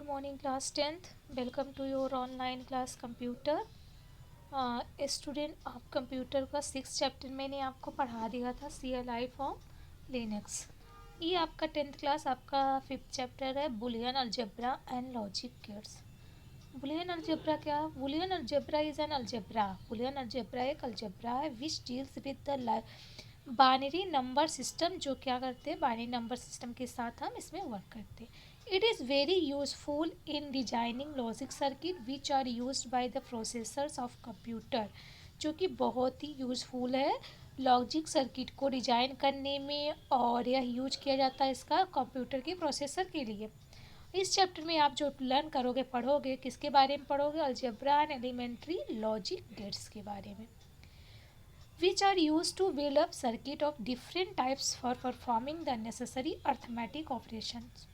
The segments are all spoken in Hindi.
morning class 10th. Welcome to your online class computer. Student आप कंप्यूटर का 6 चैप्टर मैंने आपको पढ़ा दिया था CLI फॉर्म लिनक्स। ये आपका 10th क्लास आपका 5th चैप्टर है Boolean algebra and logic gates. Boolean algebra क्या? Boolean algebra is an algebra. Boolean algebra एक अलजेब्रा है which deals with the binary number system. जो क्या करते हैं, बाइनरी नंबर सिस्टम के साथ हम इसमें वर्क करते हैं। It is very useful in designing logic circuit which are used by the processors of computer. जो कि बहुत ही यूजफुल है लॉजिक सर्किट को डिजाइन करने में, और यह यूज किया जाता है इसका कंप्यूटर के प्रोसेसर के लिए। इस चैप्टर में आप जो लर्न करोगे, पढ़ोगे, किसके बारे में पढ़ोगे? Algebra and elementary logic gates के बारे में, which are used to build up circuit of different types for performing the necessary arithmetic operations।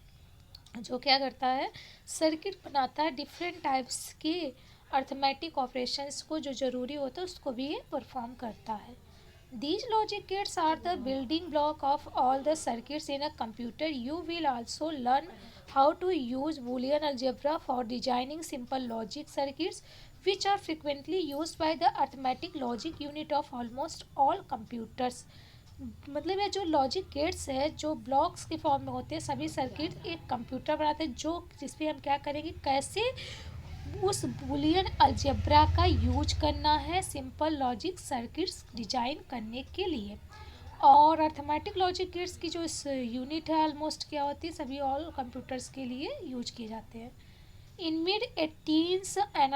जो क्या करता है, सर्किट बनाता है डिफरेंट टाइप्स के अर्थमेटिक ऑपरेशंस को, जो ज़रूरी होता है उसको भी ये परफॉर्म करता है। These logic gates are the building block of all the circuits in a computer. You will also learn how to use Boolean algebra for designing simple logic circuits, which are frequently used by the arithmetic logic unit of almost all computers। मतलब ये जो लॉजिक गेट्स है, जो ब्लॉक्स के फॉर्म में होते हैं, सभी सर्किट एक कंप्यूटर बनाते हैं, जो जिसपे हम क्या करेंगे, कैसे उस बुलियन अलजेब्रा का यूज करना है सिंपल लॉजिक सर्किट्स डिजाइन करने के लिए। और अर्थमेटिक लॉजिक गेट्स की जो इस यूनिट है ऑलमोस्ट क्या होती है, सभी ऑल कंप्यूटर्स के लिए यूज किए जाते हैं। In mid 1800 an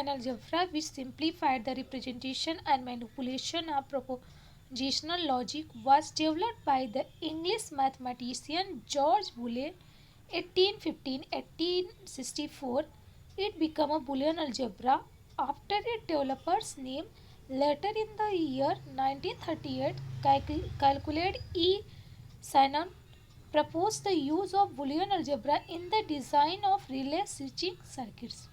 algebra which simplified the representation and manipulation of propositional logic was developed by the English mathematician George Boole 1815-1864. It became a Boolean algebra after its developer's name. Later in the year 1938, calculator E. Shannon proposed the use of Boolean algebra in the design of relay switching circuits।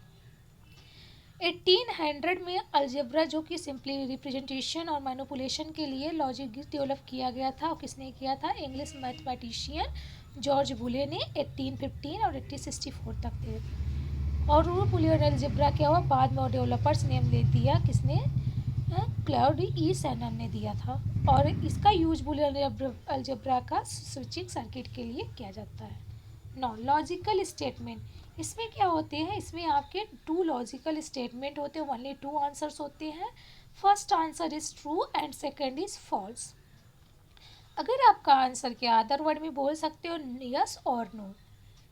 1800 में अलजेब्रा जो कि सिंपली रिप्रेजेंटेशन और मैनिपुलेशन के लिए लॉजिक डेवलप किया गया था, और किसने किया था? इंग्लिश मैथमेटिशियन जॉर्ज बुले ने 1815 और 1864 तक थे। और वो बुलियन अलजेब्रा क्या हुआ, बाद में डेवलपर्स नेम ले दिया किसने? क्लाउड ई सैनन ने दिया था। और इसका यूज बुलियन अलजेब्रा का स्विचिंग सर्किट के लिए किया जाता है। नॉन लॉजिकल स्टेटमेंट, इसमें क्या होते हैं, इसमें आपके 2 लॉजिकल स्टेटमेंट होते हैं, ओनली 2 आंसर्स होते हैं। First answer is true and second is false. अगर आपका आंसर क्या अदर वर्ड में बोल सकते हो यस और नो,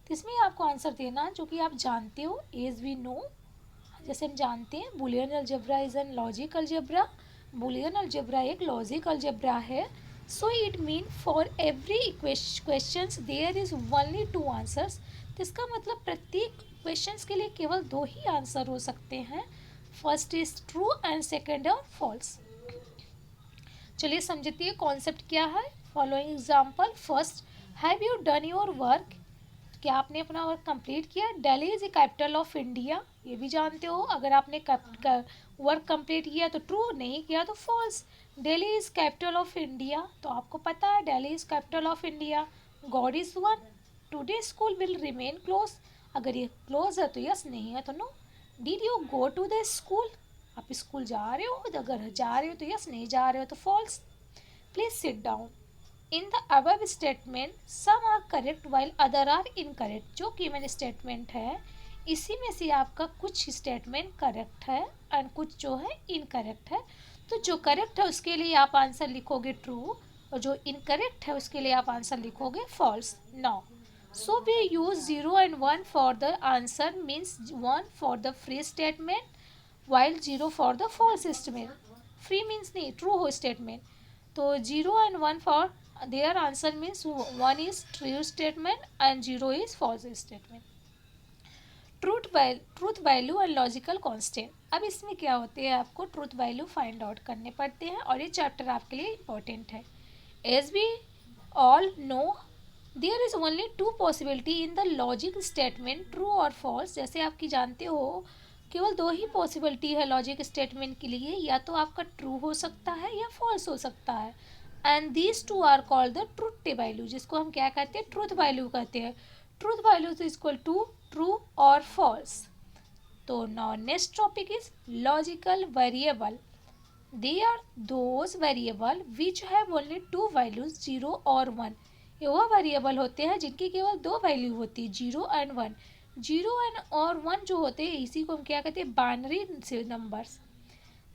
तो इसमें आपको आंसर देना जो कि आप जानते हो, एज वी नो। जैसे हम जानते हैं Boolean algebra is an logic algebra. Boolean algebra एक लॉजिक अलजेब्रा है। So it mean for every questions there is only 2 answers. तो इसका मतलब प्रत्येक क्वेश्चंस के लिए केवल 2 ही आंसर हो सकते हैं। First is true and second है फॉल्स। चलिए समझते हैं कॉन्सेप्ट क्या है। Following example, first, have you done your work? क्या आपने अपना वर्क कंप्लीट किया? Delhi is the capital of India, ये भी जानते हो। अगर आपने वर्क कंप्लीट किया तो ट्रू, नहीं किया तो false. Delhi is capital of India, तो आपको पता है Delhi is capital of India. God is one, today school will remain close, अगर ये क्लोज है तो यस, नहीं है तो no. Did you go to the school, आप स्कूल जा रहे हो, अगर जा रहे हो तो यस, नहीं जा रहे हो तो false. Please sit down. In the above statement some are correct while other are incorrect. जो गिवन स्टेटमेंट है इसी में से आपका कुछ स्टेटमेंट करेक्ट है और कुछ जो है इनकरेक्ट है। तो जो करेक्ट है उसके लिए आप आंसर लिखोगे ट्रू, और जो इनकरेक्ट है उसके लिए आप आंसर लिखोगे false. Now so we use 0 and 1 for the answer, means 1 for the free statement while 0 for the false statement. Free means नहीं, ट्रू हो स्टेटमेंट, तो 0 and 1 for their answer means 1 is true statement and 0 is false statement। Truth value and logical constant. अब इसमें क्या होते हैं, आपको ट्रूथ वैल्यू फाइंड आउट करने पड़ते हैं, और ये चैप्टर आपके लिए इंपॉर्टेंट है। As we all know there is only 2 possibility in the logic statement, true और फॉल्स। जैसे आपकी जानते हो केवल 2 ही पॉसिबिलिटी है लॉजिक स्टेटमेंट के लिए, या तो आपका ट्रू हो सकता है या फॉल्स हो सकता है। And these two are called the truth value, जिसको हम क्या कहते हैं, ट्रूथ वैल्यू कहते हैं. Truth value is equal to true और फॉल्स. तो now next topic is logical variable. They are those variable which have only two values, 0 और 1. ये वह वेरिएबल होते हैं जिनकी केवल दो वैल्यू होती है, 0 एंड 1. 0 एंड और 1 जो होते हैं इसी को हम क्या कहते हैं, binary numbers.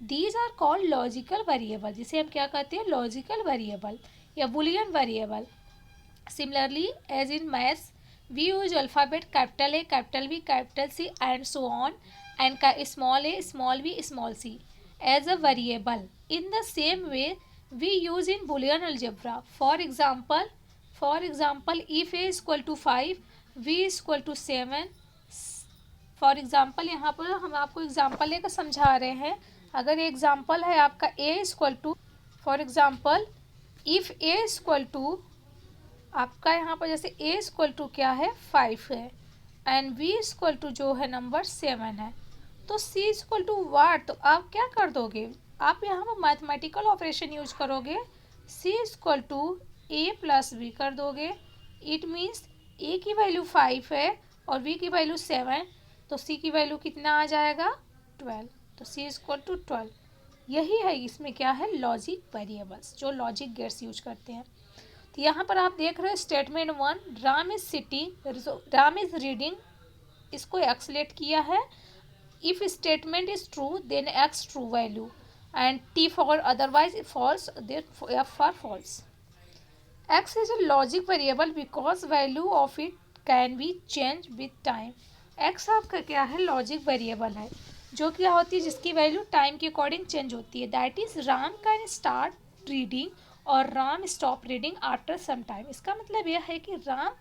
These are called logical variable, जिसे हम क्या कहते हैं, लॉजिकल वेरिएबल या Boolean variable. Similarly as in maths we use alphabet capital A, capital B, capital C and so on, and small a, small b, small c as a variable. In the same way we use in Boolean algebra. For example, if a is equal to 5, b is equal to 7. For example यहाँ पर हम आपको एग्जाम्पल लेकर समझा रहे हैं. अगर एग्जाम्पल है आपका a is equal to, for example if a is equal to आपका यहाँ पर जैसे a इक्वल टू क्या है, 5 है, एंड b इक्वल टू जो है नंबर 7 है, तो c इक्वल टू वाट. तो आप क्या कर दोगे, आप यहाँ पर मैथमेटिकल ऑपरेशन यूज करोगे. c equal to a plus b कर दोगे. इट मीन्स a की वैल्यू 5 है और b की वैल्यू 7, तो c की वैल्यू कितना आ जाएगा, 12. तो c इक्वल टू 12. यही है इसमें क्या है, लॉजिक वेरिएबल्स, जो लॉजिक गेट्स यूज करते हैं. तो यहाँ पर आप देख रहे हो statement 1, Ram is sitting, Ram is reading, इसको एक्सलेट किया है. If statement is true then X true value and T for otherwise false, then F for false. X is a logic variable because value of it can be change with time. X आपका क्या है, लॉजिक वेरिएबल है, जो क्या होती है, जिसकी वैल्यू टाइम के अकॉर्डिंग चेंज होती है. That is Ram can start reading और Ram stop reading after some time. इसका मतलब यह है कि राम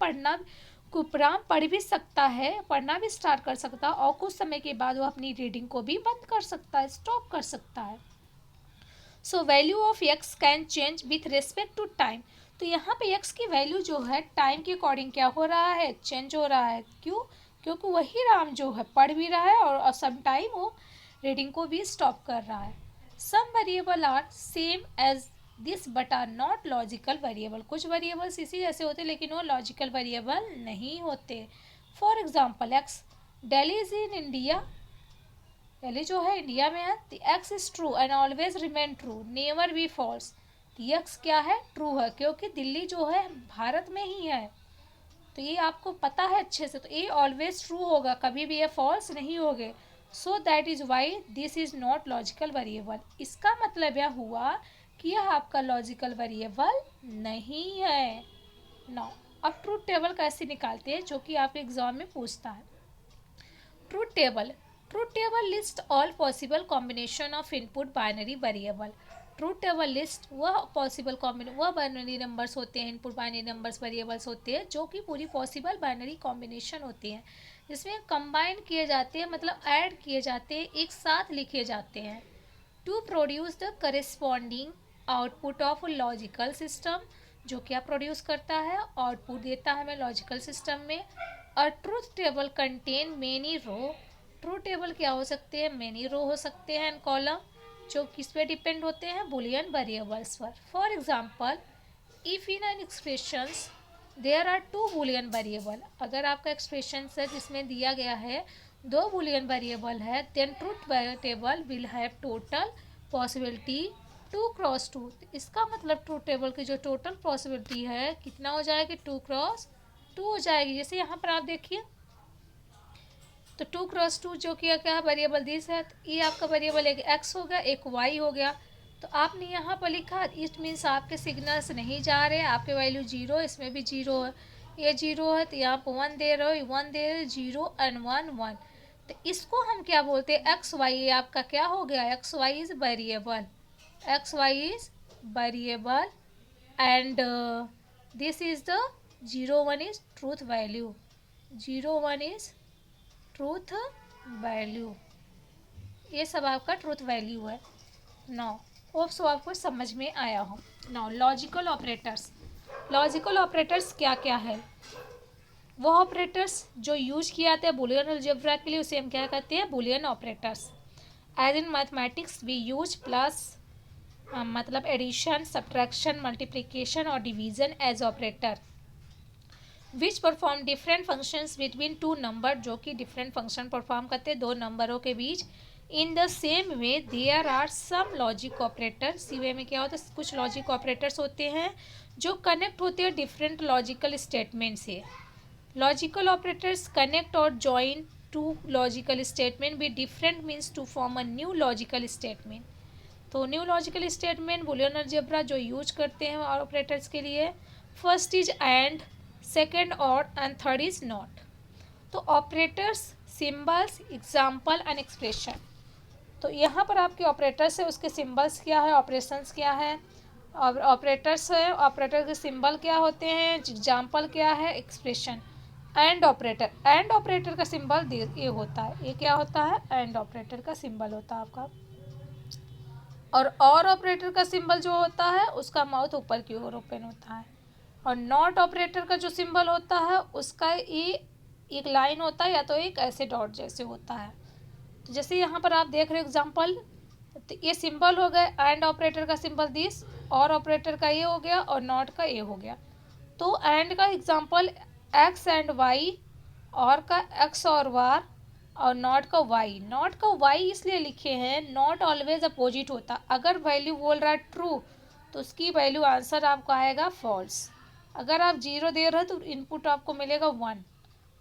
पढ़ भी सकता है, पढ़ना भी स्टार्ट कर सकता है, और कुछ समय के बाद वो अपनी रीडिंग को भी बंद कर सकता है, स्टॉप कर सकता है. So value of x can change with respect to time. तो यहाँ पे एक्स की वैल्यू जो है टाइम के अकॉर्डिंग क्या हो रहा है, चेंज हो रहा है. क्यों, क्योंकि वही राम जो है पढ़ भी रहा है और सम टाइम वो रीडिंग को भी स्टॉप कर रहा है. Some variable are same as this but are not logical variable. कुछ वेरिएबल्स इसी जैसे होते लेकिन वो लॉजिकल वेरिएबल नहीं होते. For example X, Delhi is in India, Delhi जो है इंडिया में है. The X is true and always remain true, never be false. X क्या है, ट्रू है, क्योंकि दिल्ली जो है भारत में ही है, तो ये आपको पता है अच्छे से, तो ये ऑलवेज ट्रू होगा, कभी भी ये फॉल्स नहीं होगे. So that is why this is not logical variable. इसका मतलब यह हुआ कि यह आपका लॉजिकल वेरिएबल नहीं है. नाउ अब ट्रूथ टेबल कैसे निकालते हैं, जो कि आपके एग्जाम में पूछता है. Truth table list all possible combination of input binary variable. Truth table list वह पॉसिबल वह बाइनरी नंबर्स होते हैं, इनपुट बाइनरी नंबर्स वेरिएबल्स होते हैं, जो कि पूरी पॉसिबल बाइनरी कॉम्बिनेशन होती हैं, जिसमें कंबाइन किए जाते हैं, मतलब ऐड किए जाते हैं, एक साथ लिखे जाते हैं, to produce the corresponding output of logical system. जो क्या प्रोड्यूस करता है, आउटपुट देता है हमें लॉजिकल सिस्टम में. और ट्रूथ टेबल कंटेन मेनी रो. ट्रूथ टेबल क्या हो सकते हैं, मेनी रो हो सकते हैं, एंड कॉलम, जो किस पे डिपेंड होते हैं, बुलियन वेरिएबल्स पर. For example if in an expressions there are two boolean variable, अगर आपका एक्सप्रेशन है जिसमें दिया गया है दो बुलियन वेरिएबल है, then truth table will have total possibility 2x2. इसका मतलब ट्रूथ टेबल की जो टोटल पॉसिबिलिटी है कितना हो जाएगी, 2x2 हो जाएगी. जैसे यहाँ पर आप देखिए, तो 2x2 जो किया क्या है, वेरिएबल दिस है, तो ये आपका वेरिएबल एक x हो गया, एक y हो गया. तो आपने यहाँ पर लिखा, इट मीन्स आपके सिग्नल्स नहीं जा रहे, आपके वैल्यू 0, इसमें भी 0 है, ये 0 है, तो यहाँ पर 1 दे रहे हो, 1 दे रहे, 0 एंड 1 1. तो इसको हम क्या बोलते हैं, एक्स वाई. ये आपका क्या हो गया, x y is variable, x y is variable, and this is the 0 1 is truth value, 0 1 is truth value. ये सब आपका ट्रूथ वैल्यू है. नाउ होप सो आपको समझ में आया हो. Now logical operators. Logical operators क्या क्या है, वो ऑपरेटर्स जो यूज किए जाते हैं बुलियन अलजेब्रा के लिए, उसे हम क्या कहते हैं, boolean operators. As in mathematics we use plus, मतलब एडिशन, सब्ट्रैक्शन, मल्टीप्लिकेशन और division as operator which perform different functions between two number, जो कि डिफरेंट फंक्शन परफॉर्म करते हैं दो नंबरों के बीच। In the same way there are some logic operator, see way में क्या होता है, कुछ लॉजिक ऑपरेटर्स होते हैं जो कनेक्ट होते हैं डिफरेंट लॉजिकल स्टेटमेंट से। लॉजिकल ऑपरेटर्स कनेक्ट और join two logical statement with different means to form a new logical statement. तो new logical statement Boolean algebra जो यूज करते हैं ऑपरेटर्स के लिए, फर्स्ट इज एंड, सेकेंड और एंड थर्ड इज नॉट। तो operators, symbols, example and expression. तो यहाँ पर आपके ऑपरेटर्स है, उसके सिंबल्स क्या है, ऑपरेशंस क्या है, और ऑपरेटर्स है, ऑपरेटर के सिंबल क्या होते हैं, एग्जाम्पल क्या है, expression. And operator, and operator का सिंबल ये होता है, ये क्या होता है, एंड ऑपरेटर का सिंबल होता है आपका। और ऑपरेटर का सिंबल जो होता है उसका माउथ ऊपर की ओर ओपन होता है। और नॉट ऑपरेटर का जो सिंबल होता है उसका ये एक लाइन होता है या तो एक ऐसे डॉट जैसे होता है। तो जैसे यहाँ पर आप देख रहे हो एग्जाम्पल, तो ये सिंबल हो गए एंड ऑपरेटर का सिंबल दिस, और ऑपरेटर का ये हो गया और नॉट का ये हो गया। तो एंड का एग्जाम्पल एक्स एंड वाई, और का एक्स और वार, और नॉट का वाई। नॉट का वाई इसलिए लिखे हैं, नॉट ऑलवेज अपोजिट होता, अगर वैल्यू बोल रहा है ट्रू तो उसकी वैल्यू आंसर आपको आएगा फॉल्स। अगर आप 0 दे रहे हो तो इनपुट आपको मिलेगा 1,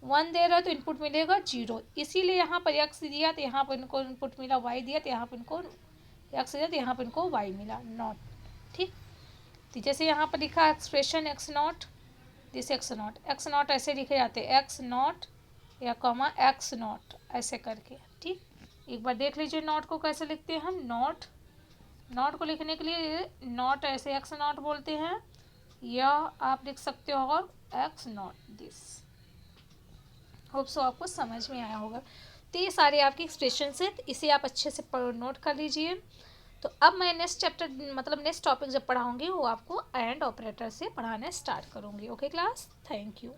1 दे रहे हो तो इनपुट मिलेगा 0। इसीलिए यहाँ पर एक्स दिया तो यहाँ पर इनको इनपुट मिला, वाई दिया तो यहाँ पर इनको एक्स दिया तो यहाँ पर इनको वाई मिला, नॉट। ठीक, तो जैसे यहाँ पर लिखा expression x not, this x not ऐसे लिखे जाते हैं, एक्स नॉट या कॉमा एक्स नॉट ऐसे करके। ठीक, एक बार देख लीजिए नॉट को कैसे लिखते हैं हम। नॉट को लिखने के लिए नॉट ऐसे एक्स नॉट बोलते हैं, या आप लिख सकते हो और x not this. Hope so आपको समझ में आया होगा। तो ये सारे आपके एक्सप्रेशन है, इसे आप अच्छे से नोट कर लीजिए। तो अब मैं नेक्स्ट चैप्टर मतलब नेक्स्ट टॉपिक जब पढ़ाऊँगी वो आपको एंड ऑपरेटर से पढ़ाना स्टार्ट करूँगी। Okay class, thank you.